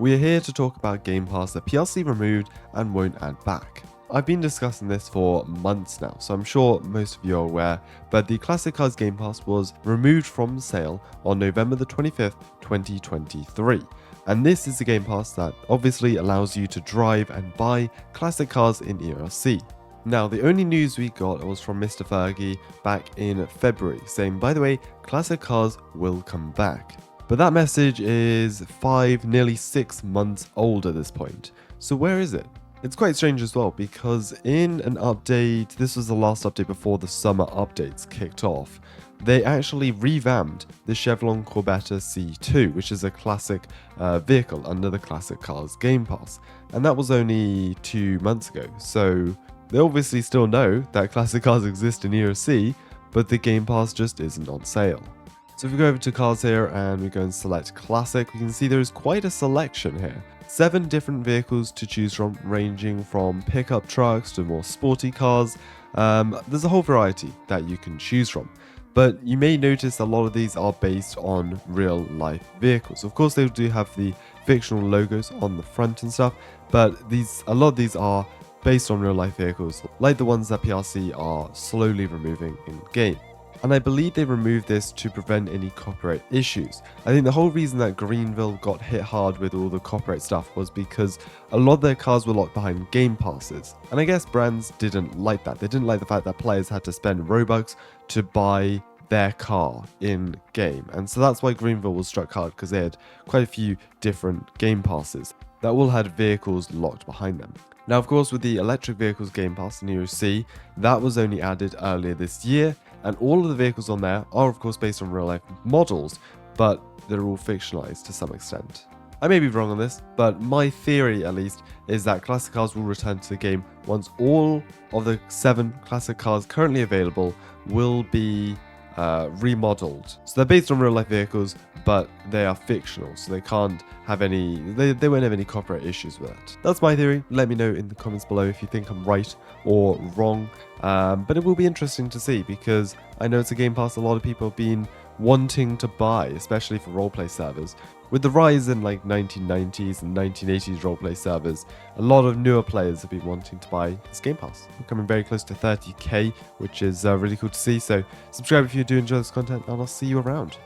We're here to talk about Game Pass that PLC removed and won't add back. I've been discussing this for months now, so I'm sure most of you are aware, but the Classic Cars Game Pass was removed from sale on November the 25th, 2023. And this is the Game Pass that obviously allows you to drive and buy classic cars in ERLC. Now, the only news we got was from Mr. Fergie back in February, saying, by the way, classic cars will come back. But that message is 5, nearly 6 months old at this point. So where is it? It's quite strange as well, because in an update, this was the last update before the summer updates kicked off, they actually revamped the Chevron Corvette C2, which is a classic vehicle under the Classic Cars Game Pass. And that was only 2 months ago, so they obviously still know that classic cars exist in ERLC, but the Game Pass just isn't on sale. So if we go over to cars here and we go and select classic, we can see there is quite a selection here. 7 different vehicles to choose from, ranging from pickup trucks to more sporty cars. There's a whole variety that you can choose from. But you may notice a lot of these are based on real life vehicles. Of course, they do have the fictional logos on the front and stuff, but a lot of these are based on real life vehicles, like the ones that PLC are slowly removing in game. And I believe they removed this to prevent any copyright issues. I think the whole reason that Greenville got hit hard with all the copyright stuff was because a lot of their cars were locked behind game passes. And I guess brands didn't like that. They didn't like the fact that players had to spend Robux to buy their car in game. And so that's why Greenville was struck hard, because they had quite a few different game passes that all had vehicles locked behind them. Now, of course, with the electric vehicles Game Pass in ERLC, that was only added earlier this year, and all of the vehicles on there are, of course, based on real-life models, but they're all fictionalized to some extent. I may be wrong on this, but my theory, at least, is that classic cars will return to the game once all of the 7 classic cars currently available will be remodeled. So they're based on real-life vehicles, but they are fictional, so they can't have any, they won't have any copyright issues with it. That's my theory. Let me know in the comments below if you think I'm right or wrong. But it will be interesting to see, because I know it's a Game Pass a lot of people have been wanting to buy, especially for roleplay servers. With the rise in like 1990s and 1980s roleplay servers, a lot of newer players have been wanting to buy this Game Pass. We're coming very close to 30k, which is really cool to see. So subscribe if you do enjoy this content, and I'll see you around.